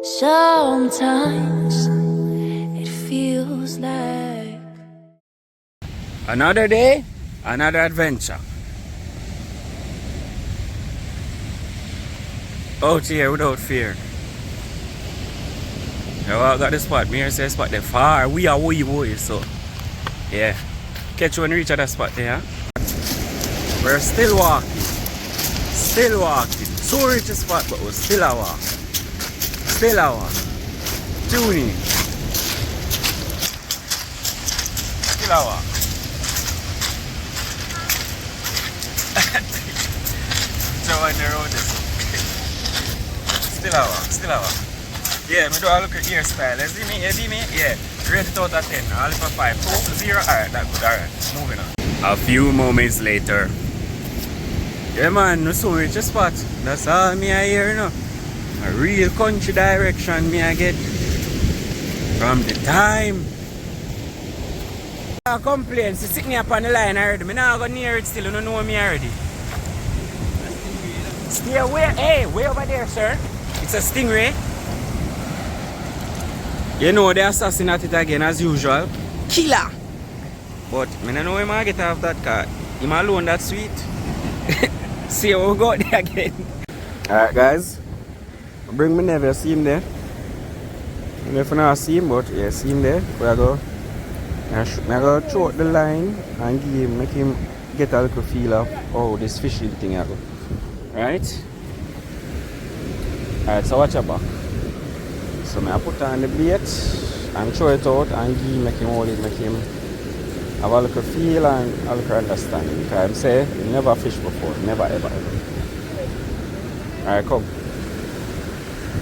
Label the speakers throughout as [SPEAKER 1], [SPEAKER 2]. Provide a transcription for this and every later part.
[SPEAKER 1] Sometimes it feels like
[SPEAKER 2] another day, another adventure. Out here without fear. Now I got the spot. Me say spot there far. We are way boy, so yeah. Catch you when we reach at that spot there. We're still walking. Still walking. So reach the spot, but we're still a walk. Still a walk. Tune in. Still a walk. So on the road is still a walk. Still a walk. Yeah, me do a look at hairstyle. You see me? You see me? Yeah. Rate it out of 10. I'll for 5. 2 to 0. Alright, that good. Alright. Moving on. A few moments later. Yeah man, no so reach a spot. That's all me I hear now. A real country direction me I get. From the time. I complain, she sit me up on the line already. Me now go near it still, you don't know me already. Stay away. Hey, way over there, sir. It's a stingray. You know the assassin at it again as usual. Killer! But I don't know him I get off that car. Him alone that sweet. See how we got there again. Alright guys. Bring me nephew, see him there. I don't know if you not see him, but yeah, see him there. Where I go. I go throw out the line and give him, make him get a little feel of how this fishing thing I go. Right? Alright, so watch your back. So I put on the bait and throw it out and give him, make him hold it, make him have a little feel and a little understanding. Because I'm saying, you never fished before. Never ever ever. Alright, come.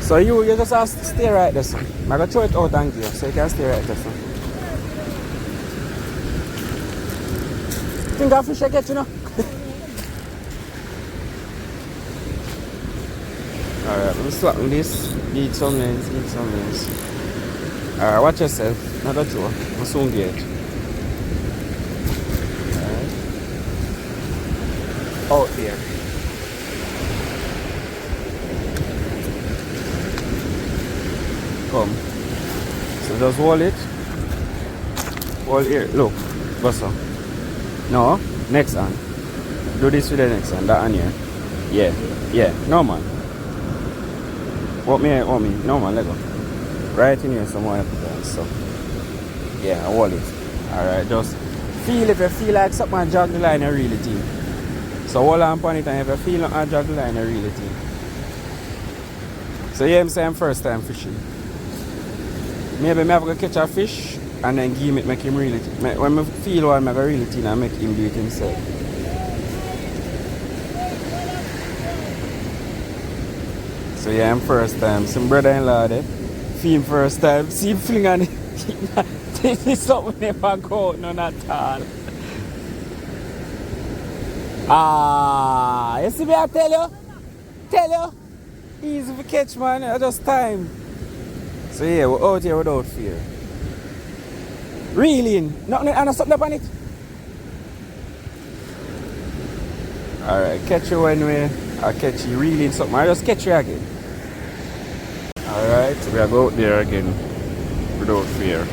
[SPEAKER 2] So you just have to stay right there, son. I'm going to throw it out and give you, so you can stay right there, son. Think of fish I get, you know? Alright, let me swap with this. Eat some lens, eat some lens. Alright, watch yourself. Not a throw. I'll soon get it. Alright. Out there. Come. So just hold it. Hold here. Look. Bust up. No. Next hand. Do this with the next hand. That hand here. Yeah. Yeah. No man. What me? No man, let go. Right in here somewhere. So yeah, I hold it. Alright, just feel if you feel like something and jog the line and reel it in. So hold on upon it and if you feel like I jog the line and reel it in. So yeah, I'm saying first time fishing. Maybe I have to catch a fish and then give him it, make him reel it. When I feel one, I go reel it in and make him do it himself. So yeah, I'm first time. Some brother-in-law there. See him first time. See him fling on it. This is something never go out none at all. Ah, you see me I tell you? Tell you? Easy to catch, man. I just time. So yeah, we're out here without fear. Reeling. Nothing and something up on it. Alright, catch you when I catch you reeling something. I just catch you again. Alright, we are go out there again without fear.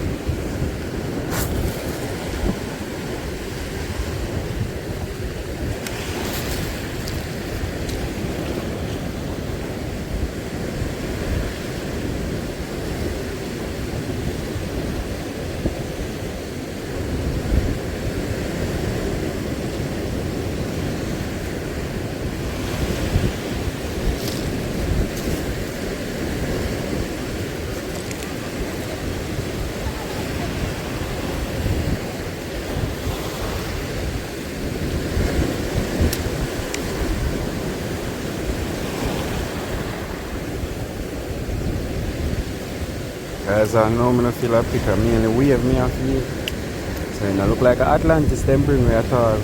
[SPEAKER 2] Guys, I know I'm going to feel a picker. Me and the wave me off here. So it look like Atlantis them bring me at all.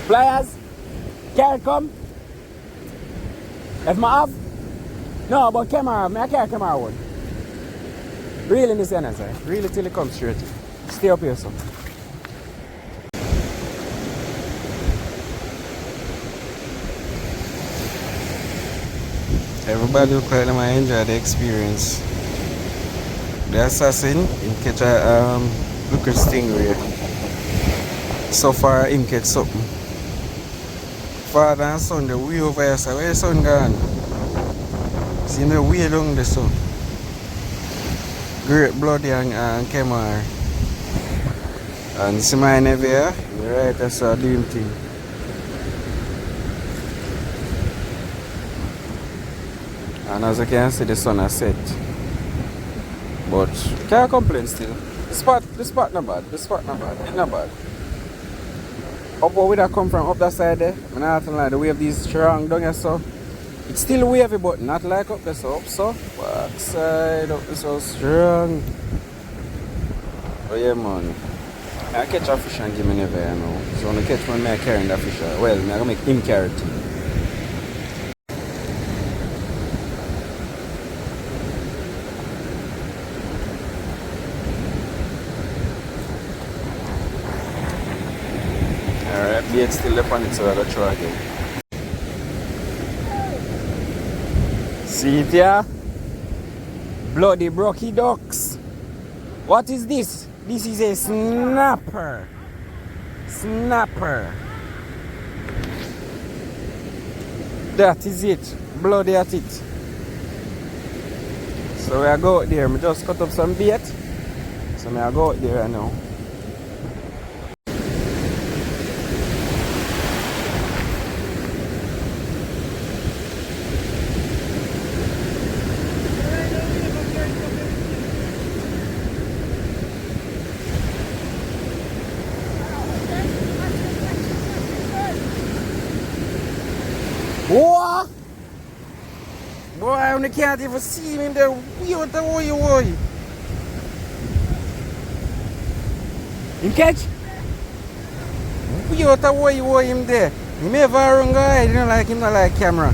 [SPEAKER 2] Flyers! Carry come! If I have? No, but camera, I carry camera one. Reel in this end, sir. Reel it till it comes straight. Stay up here, son. Everybody look like them I enjoy the experience. The assassin, him catch a liquid stingray. So far him catch something. Father and son, the way over here, so where your son gone? See the way down the sun. Great bloody and Kemar. And see my nephew here, right, that's a doing thing. And as you can see, the sun has set. But can't complain still. The spot not bad. It's not bad. Up where we that come from, up that side there, I'm not like the wave these strong down here so. It's still wavy but not like up there so up so. Back side up is so strong. But yeah man. I catch a fish and give me never you know. So when I catch one I carrying that fish. Well, I'm gonna make him carry it. Alright, bait still up on it so I'll try again. See it here? Bloody brocky ducks. What is this? This is a snapper. Snapper. That is it. Bloody at it. So I go out there. I just cut up some bait. So I go out there right now. What? Boy, I can't even see him in there. What the way? You catch? What the way him there? He may have a wrong guy. You don't like him, not like camera.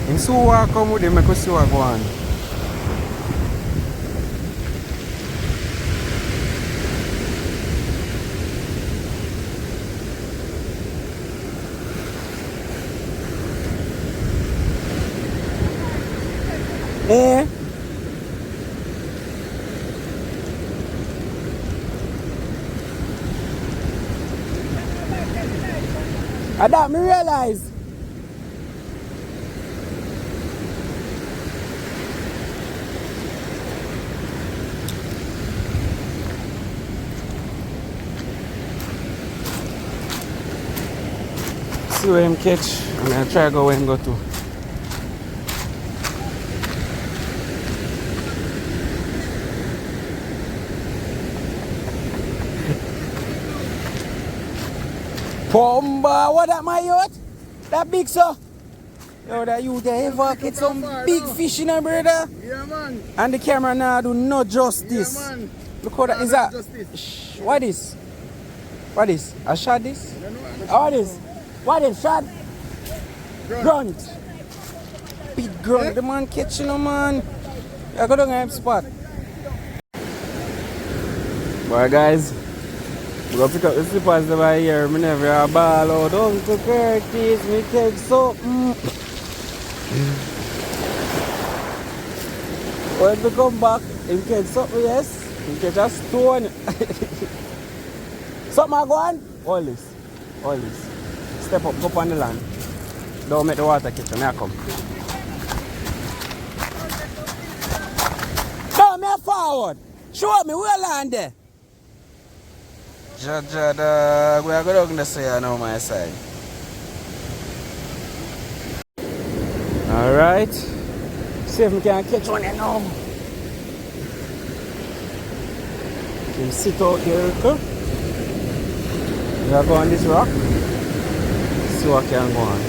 [SPEAKER 2] Him so walk come with him, I could see what go on. Eh? I that me realize. See where him catch. I'm gonna try to go where him go to. Pumba, what that my yacht? That big so? Yo, that you there ever get some big fish in there, brother?
[SPEAKER 3] Yeah, man.
[SPEAKER 2] And the camera now do no justice.
[SPEAKER 3] Yeah, man.
[SPEAKER 2] Look how that is that. What is? What is? I shot this? What is? What is shot? Grunt. Big grunt. Yeah. The man catching him, man. I got on a spot. Boy, guys. I'm going to pick up the slippers over here. I never have a ball out. Uncle Curtis, me catch something. When we come back, he catch something, yes. He catch a stone. Something I go on? All this. Step up, go up on the land. Don't make the water catch me. I come. No, me forward. Show me where land there. Jaja, we are going to say I know my side. Alright. See if we can catch one now. Can sit out here. We are going on this rock. See what can go on.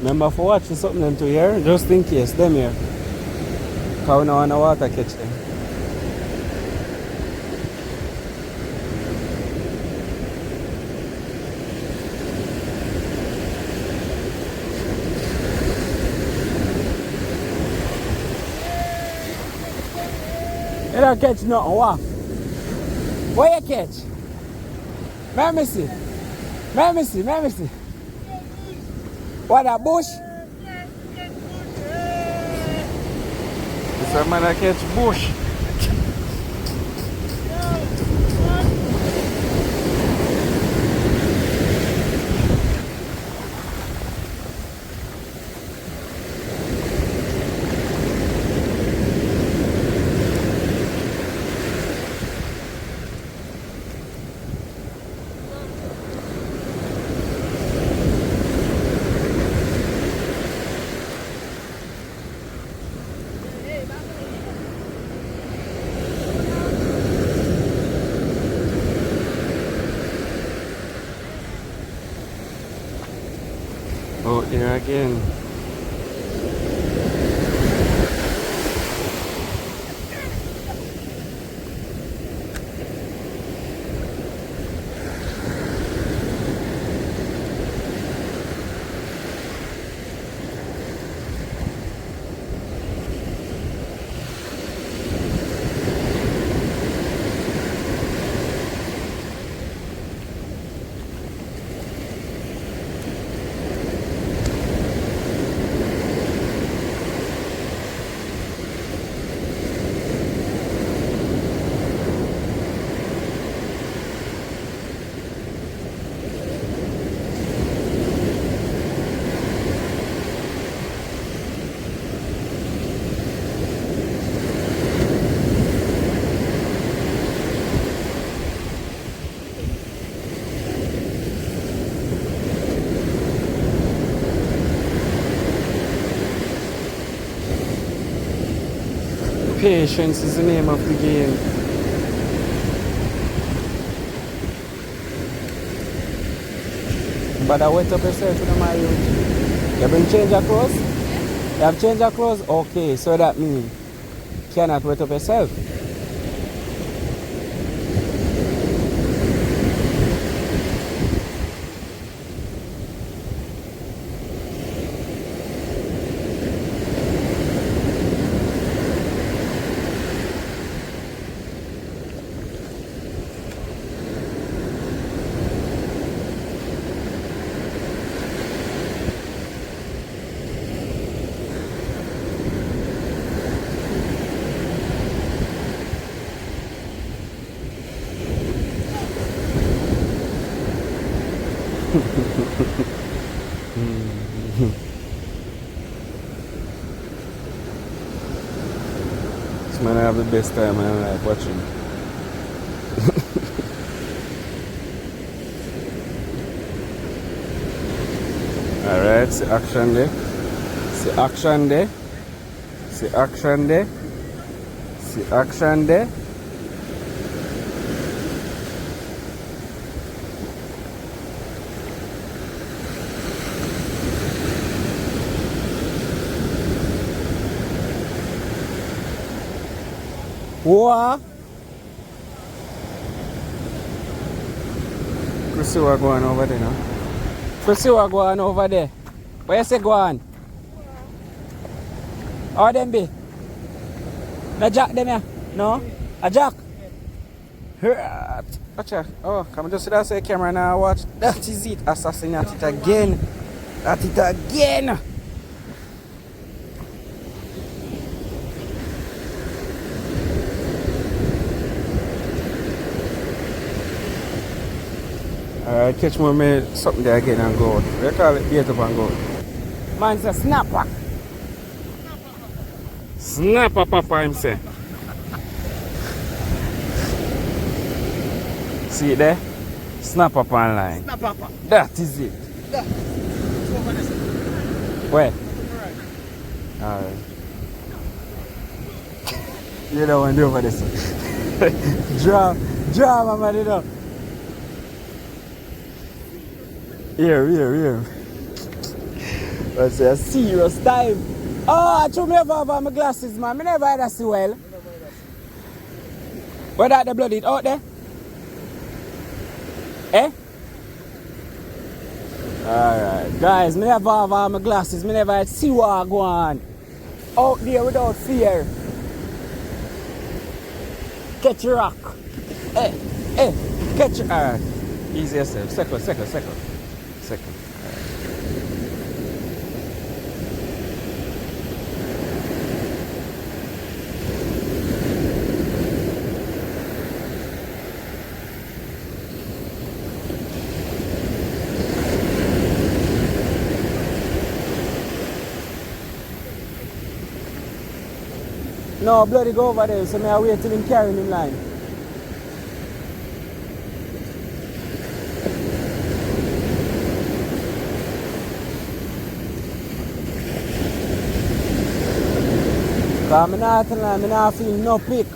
[SPEAKER 2] Remember for watching something them to here, just in case, them here. Because we don't want the water catch them. You don't catch nothing, what? What you catch? Let me see. Let me see, let me see. What, a bush? This a man that catch bush. Oh, there again. Patience is the name of the game. But I wet up yourself in my room. You have been change your clothes? You have changed your clothes? Okay, so that means you cannot wet up yourself. This man I have the best time in my life watching. Alright, see action there. See action there. See action there. See action there. What? Let's see what going on over there now. Let's see what going on over there. Where you say go on? How them be? No jack them here? No? A jack? Watch out. Oh, come just see that say camera now watch. That is it. Assassinate it again. At it again. Alright, catch more me something there again and go. We call it bait up and go. Man's a snapper. Snapper papa him say. See it there? Snap up online.
[SPEAKER 3] Snap papa.
[SPEAKER 2] That is it.
[SPEAKER 3] That.
[SPEAKER 2] Where? Alright. You don't want to do over this. Draw, mama, you know. Here. That's a serious time. Oh, I should never have my glasses, man. I never had to see well. Where that the blood is out there? Eh? Alright, guys, me never have my glasses. Me never had see what I go on. Out there without fear. Catch your rock. Eh, catch your... Alright. Easy yourself. Second. No, bloody go over there, so I wait till him carrying him line. Because I'm not feel no pick.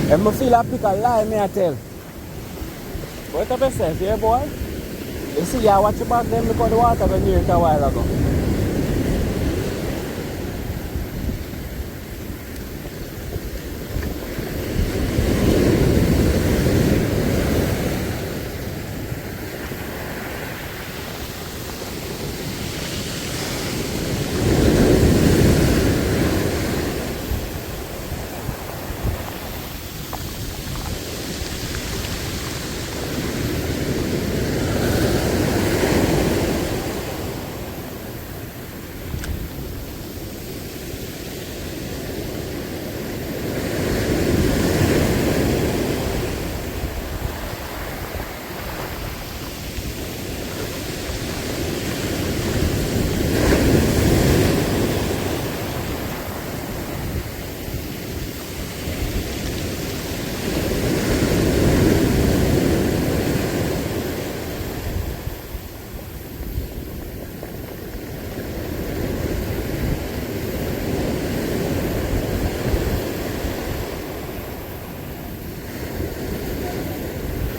[SPEAKER 2] If I feel a pick a lie, I tell. What up yourself, yeah boy? You see, I watch your back then because the water got near it a while ago.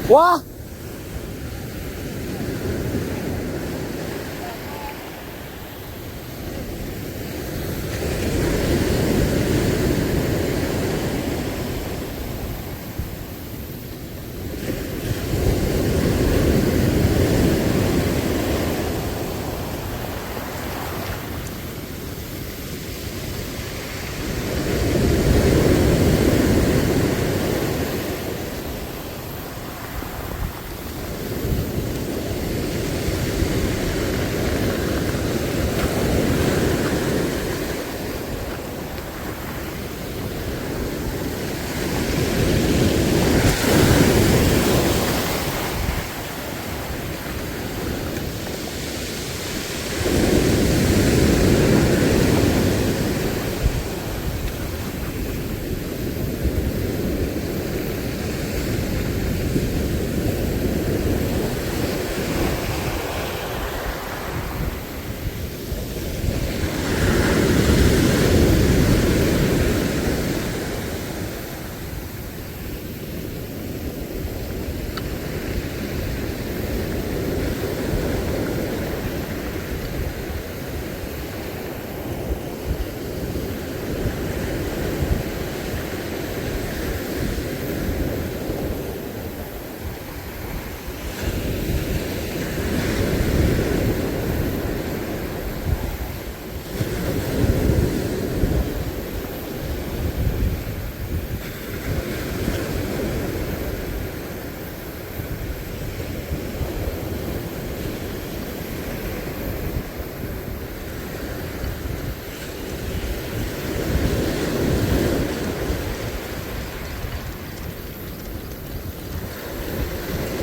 [SPEAKER 2] What?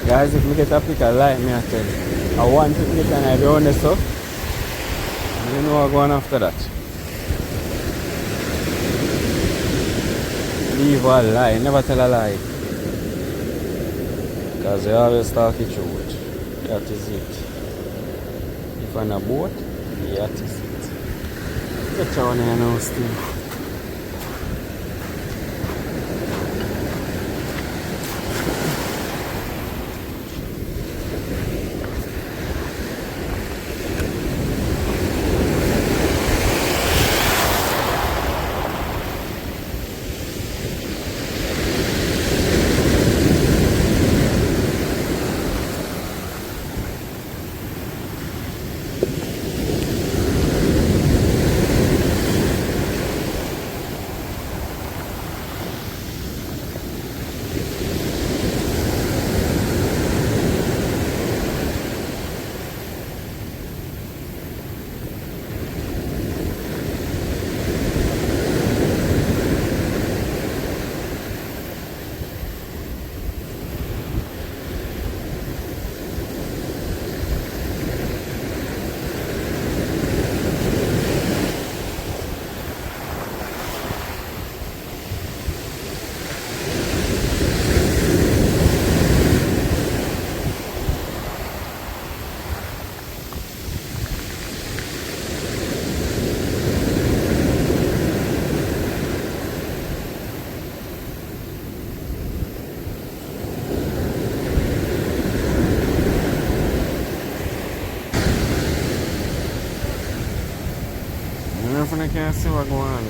[SPEAKER 2] Guys, if we get a pick a light, me I tell you. I want to get an idea on this stuff. You know I'm going after that. Leave a lie, never tell a lie. Because you always talk the truth. That is it. If on a boat, that is it. Get on here now still. careful, you can't see what's going on.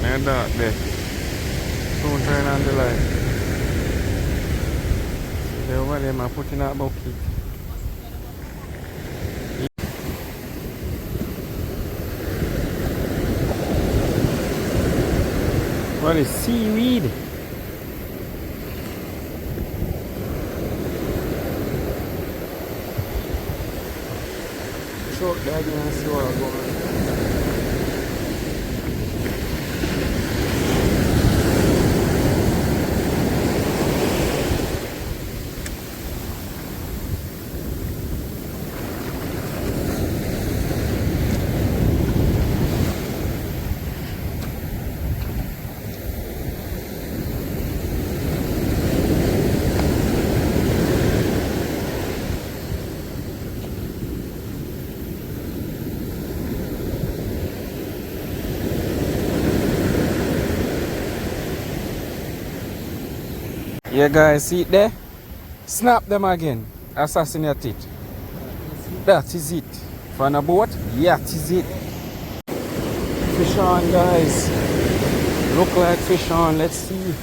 [SPEAKER 2] They're dark there. Soon turn on the light. They're over there, man, putting that bucket. What is seaweed? Truck there again and see what's going on. Yeah guys, see it there? Snap them again. Assassinate it. That is it. From a boat? Yeah, that is it. Fish on guys. Look like fish on. Let's see.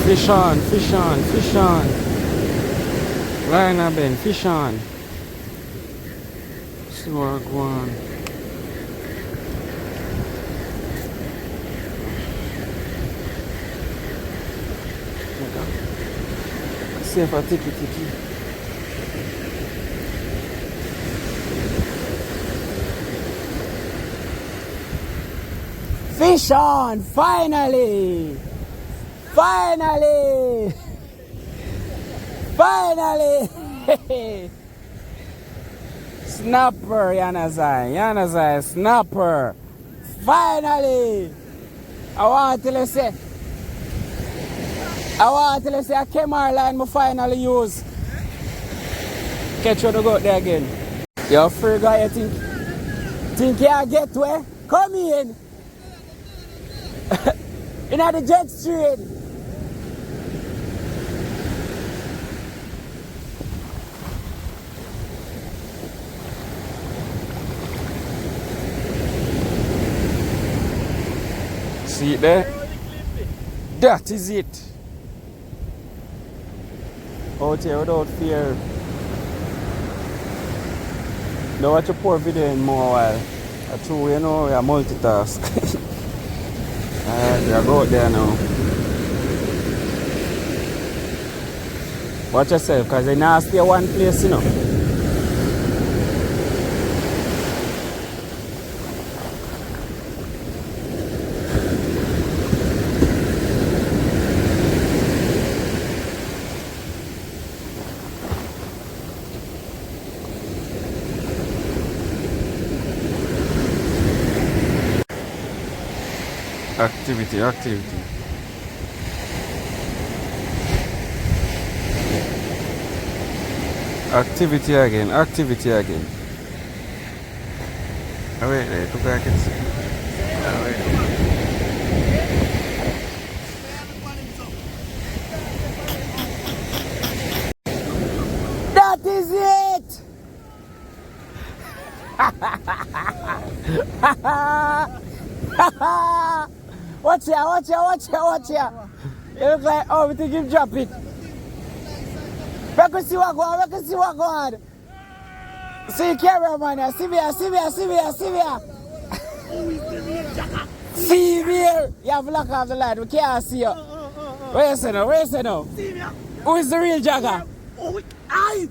[SPEAKER 2] Fish on, fish on, fish on. Line up then, fish on. See what I go on. See if I take it. Fish on! Finally! Finally! Finally! Snapper, Yanazai, snapper! Finally! I want to say a camera line I finally use. Catch you to go there again. You're free guy, you think you get where? Come in! In the jet street. See it there? That is it. Out here without fear. Don't watch a poor video in more while. That's true, you know, we are multitask. Alright, we are go out there now. Watch yourself, because you not stay one place, you know. Activity. Activity again. Oh, wait, look like it's. Oh, wait. That is it! Watch here. You look like, oh, we think you drop it. We can see what go on. See cameraman here. See me here. See me here. You have to lock off the light. We can't see you. Where you say now? Who is the real jagger?
[SPEAKER 3] Oh, I!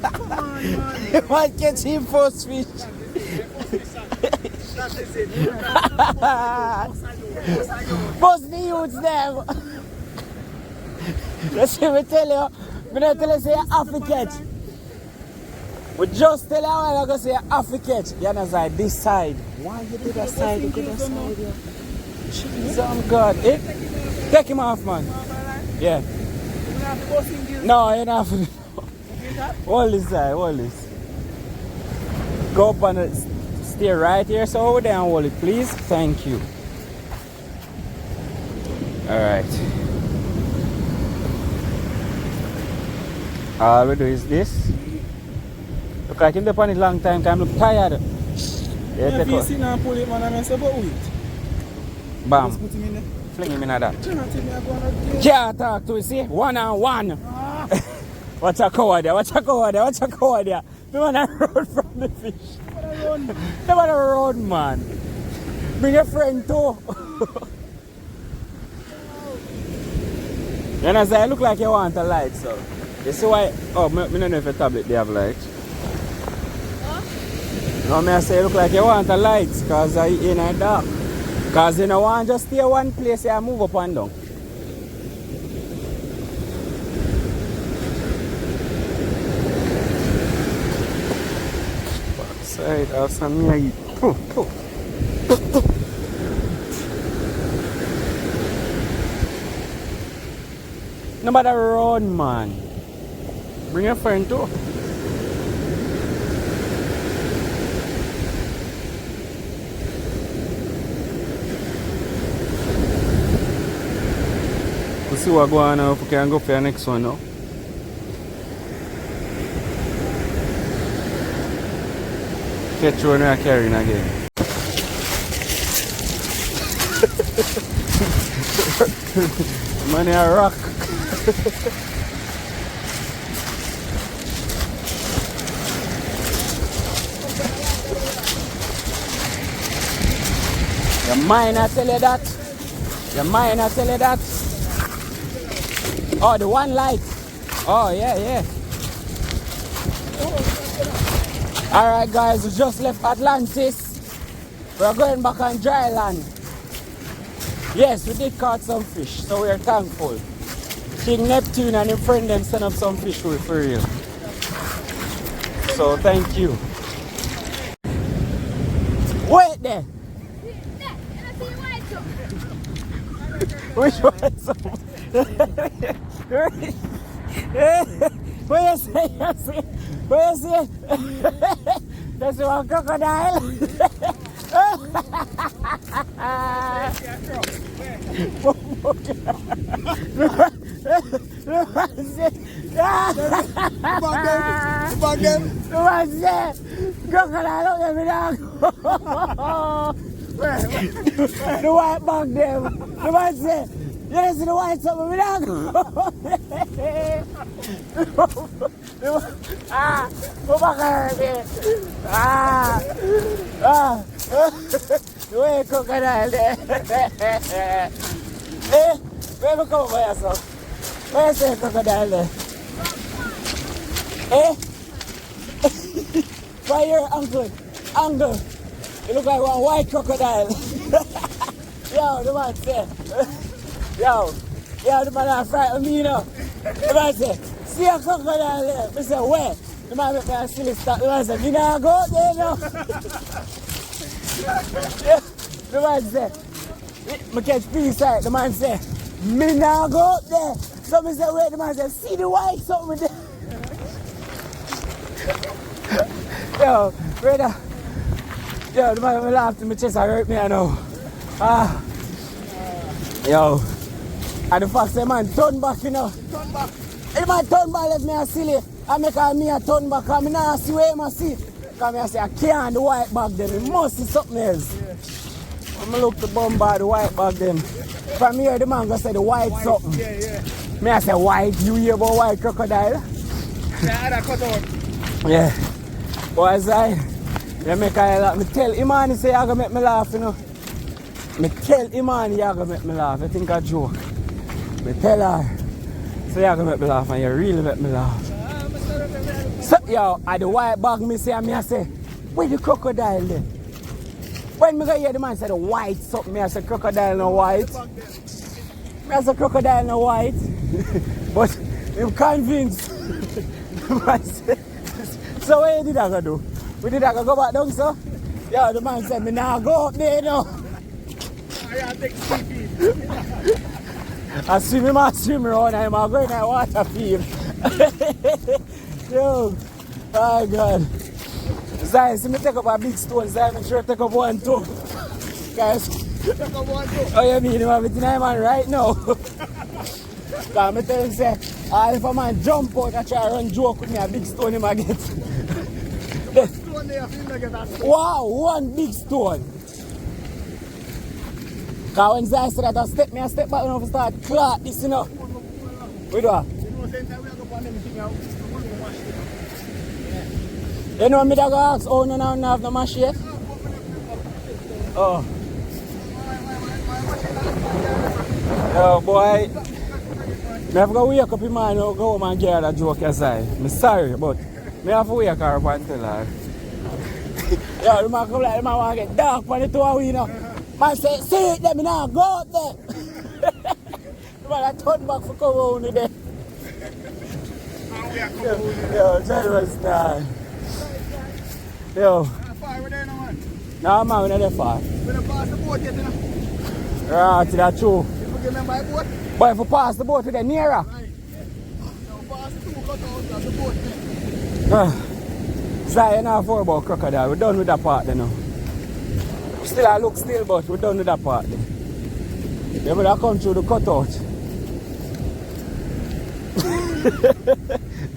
[SPEAKER 3] Come on, man.
[SPEAKER 2] You want to catch him first fish.
[SPEAKER 3] That is it.
[SPEAKER 2] Bust the youths them. Let's see me tell you. I'm not tell you say you have to catch. We just tell you how I'm going to say you have to catch. You know, this side. Why you do that side? You go that side here. Jesus on God. Eh? Take him off, man. Yeah. No, you're not. Hold this side, hold this. Go up and stay right here, so over there and hold it, please. Thank you. Alright. All we do is this. Look Because I can depend on it long time because I look tired. Yeah,
[SPEAKER 3] If
[SPEAKER 2] take
[SPEAKER 3] you
[SPEAKER 2] out.
[SPEAKER 3] see now pull it, man, I say, but wait.
[SPEAKER 2] Bam.
[SPEAKER 3] Just put him in there.
[SPEAKER 2] Fling him in at that.
[SPEAKER 3] Do not tell me I go on a game.
[SPEAKER 2] Can't talk to you, see? One on one. Watch a coward there, watch a coward there, watch a coward there. The man that run from the fish. The man that run, man. Bring a friend too. You know, I look like you want a light, so. You see why? Oh, I don't know if a tablet they have light. No, I say you look like you want a light because I in a dark. Because you don't want to just stay one place and move up and down. Backside of some meat. Nobody run, man. Bring a friend too. Let's see what's going on. If we can go for the next one now. Catch one we are carrying again. Money a rock. Your mind I tell you that. Your mind I tell you that. Oh, the one light. Oh, yeah, yeah. Alright, guys, we just left Atlantis. We're going back on dry land. Yes, we did catch some fish, so we're thankful. King Neptune and his friend them sent up some fish for real. So, thank you. Wait there. Which one? Where you say? Where you say? That's one crocodile. The white bag them. The man say, you see the white something we don't go back here. The way crocodile there. Eh, where we come by yourself? Where you say crocodile there? Eh? Why your uncle? Uncle, you look like one white crocodile. Yo, the man say, yo, the man that frightened me, you know. The man say, see a crocodile there. I say, where? The man make me a silly start. The man say, me not go out there, no. Yeah, the man say, I catch peace right. The man say, me not go out there. So I say, wait, the man say, see the white something there. Yo, brother. Yo, the man laughed in my chest, I hurt me, I know. Yo. And the fact that man turn back, you know.
[SPEAKER 3] Turn back.
[SPEAKER 2] If man turn back, let me a silly. I make me a turn back, because I not see where I see. Because I say, I can't the white bag them. It must see something else. Yeah. I'm look the bombard the white bag them. From here, the man gonna say the white something.
[SPEAKER 3] Yeah, yeah.
[SPEAKER 2] Me I say, white, you hear about white crocodile?
[SPEAKER 3] Yeah, that cut out.
[SPEAKER 2] Yeah. Boys, you make me tell Imani say you're gonna make me laugh, you know. Me tell Imani you're gonna make me laugh. You think I joke. Me tell her, so you're gonna make me laugh and you really make me laugh. So, yo, at the white bag me say, I say, where the crocodile there? When me go hear the man say the white something, me I say crocodile no white. Me I say crocodile no white. But I'm convinced. The man say, so what you did I go do? We did I go back down, so? Yo, the man said, me now go up there, no.
[SPEAKER 3] I take CP.
[SPEAKER 2] I swim around and I'm going to water field. Yo, oh God. Zai, see me take up a big stone, Zai, make sure I take up one too. Guys,
[SPEAKER 3] Take up one too.
[SPEAKER 2] oh you mean, you have it in my man right now? Because I tell him, say, if a man jump out and try to run joke with me, a big stone him I get.
[SPEAKER 3] Stone there, you don't get that stone.
[SPEAKER 2] Wow, one big stone. Cause when Zai said that I step back and I start clot this, you know. Wait what?
[SPEAKER 3] You know, same time we are going to everything out. We want to wash it.
[SPEAKER 2] You know me that go ask, oh no now have no mash yet? Oh. Oh boy. Me have to wake up in mind and go home and get her that joke aside. I'm sorry, but me have to wake her up and tell her. Yo, the man come like the man want to get dark for the two of we, you know. Man say, see it there, me now go out there. The man I turn back for come home today. Yo, that was nice. Yo.
[SPEAKER 3] Far with there now, man.
[SPEAKER 2] No man, we're not that far.
[SPEAKER 3] We don't pass the boat yet, you know.
[SPEAKER 2] Right, that's true.
[SPEAKER 3] If we get them by boat,
[SPEAKER 2] But if we pass the boat to the nearer.
[SPEAKER 3] right. Now pass the two cutouts of the boat there.
[SPEAKER 2] Zai, you know for about crocodile. We're done with that part then now. Still I look still, but we're done with that part then. They would have come through the cutout.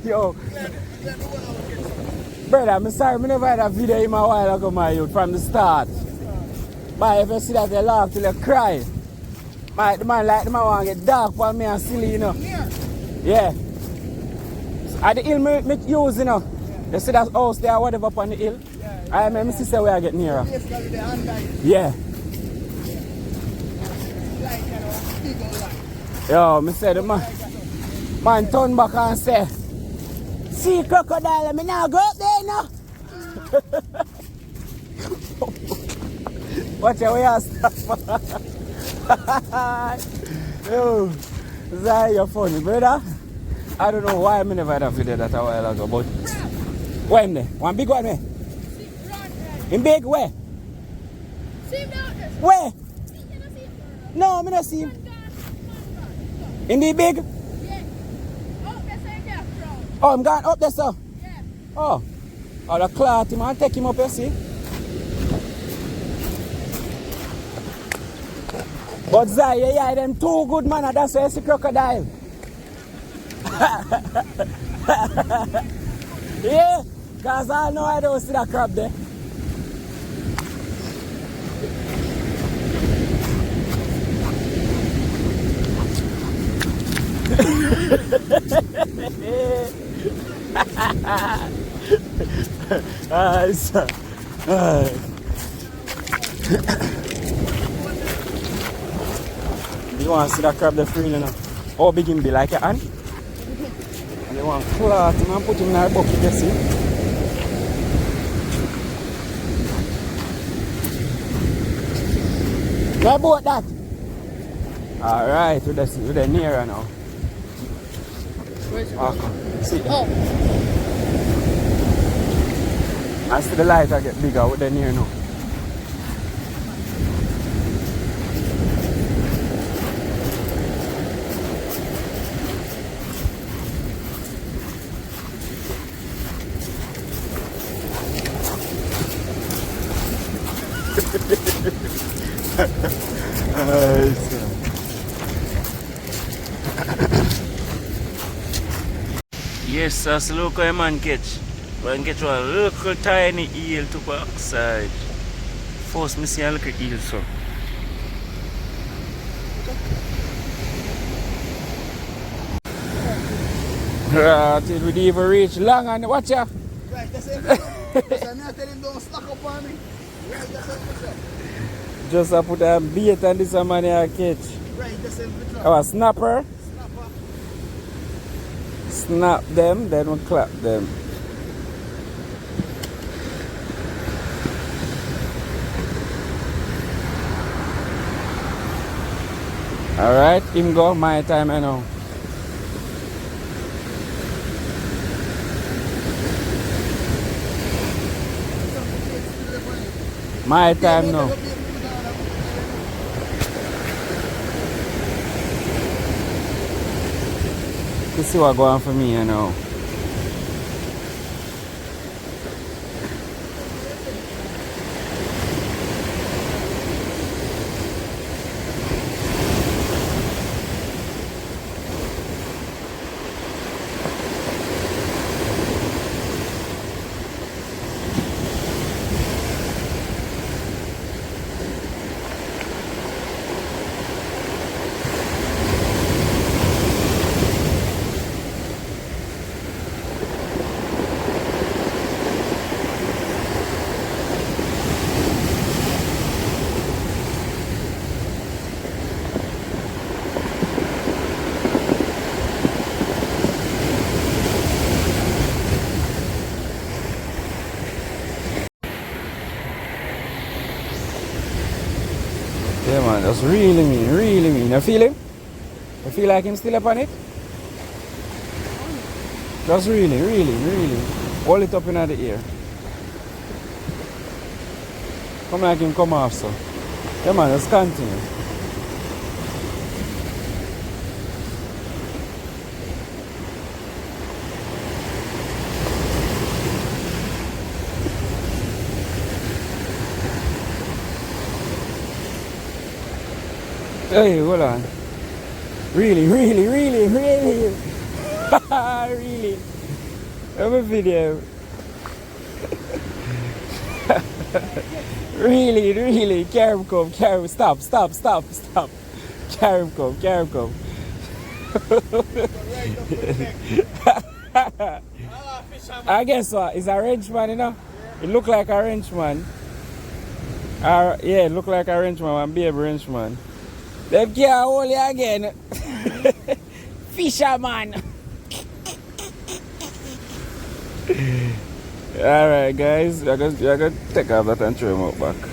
[SPEAKER 2] Yo. Brother, I'm sorry, I never had a video in my while ago, my youth, from the start. But if you see that, they laugh till they cry. My, the man want to get dark for me and silly, you know. Yeah. So at the hill, me use, you know. You see that house there, whatever up on the hill? I remember my sister where I get nearer.
[SPEAKER 3] Basically, the hand light.
[SPEAKER 2] Yeah.
[SPEAKER 3] Like, you know, big old light.
[SPEAKER 2] Yo, me say the man turn back and say, see crocodile, me now go up there, you know. Watch your way and stop. Yo, Zai, you're funny, brother. I don't know why I never had a video that a while ago, but when there? One big one, where? In big, where?
[SPEAKER 4] See him down there.
[SPEAKER 2] Where?
[SPEAKER 4] See, you don't see him.
[SPEAKER 2] No, I don't see him. In the big?
[SPEAKER 4] Yeah. Oh, that's right there, bro.
[SPEAKER 2] Oh, I'm going up there, sir.
[SPEAKER 4] Yeah.
[SPEAKER 2] Oh. Oh, the cloth, him, I'll take him up, you see. But Zai, yeah, them too good, man, and that's why it's a crocodile. Yeah, because I know I don't see that crab there. You want to see that crab there freely now? How big him be, like your hand? And you want to cloth him and put him in a bucket, you see? Where about that? Alright, we're the nearer now.
[SPEAKER 4] Where's your
[SPEAKER 2] Okay. See,
[SPEAKER 4] Oh.
[SPEAKER 2] as the light I get bigger, we're the near now. Yes, that's the local man catch. But catch one little tiny eel to backside. First, me see a little eel, so. Till we even reach long and watch ya.
[SPEAKER 3] Right, that's it. Because I'm not telling him don't slack up on me. Right, that's it.
[SPEAKER 2] Just put a bait and this man here catch.
[SPEAKER 3] Right, that's it.
[SPEAKER 2] Oh, a snapper.
[SPEAKER 3] Snapper.
[SPEAKER 2] Snap them, then we clap them. Alright, him go, my time I know. My time now. You see what going on for me, you know. Just really mean, really mean. You feel him? You feel like him still up on it? Just really, really, really. Hold it up in the ear. Come like him come off so. Yeah man, just continue. Hey, hold on. Really, really, really, really. Really. Have a video. Really, really. Carry him come, carry him. Stop. Carry him come. I guess what? It's a Frenchman, you know? It look like a Frenchman. Yeah, it look like a Frenchman, one baby Frenchman. Them can't hold you again. Fisherman. Alright guys, you're gonna take off that and throw him out back.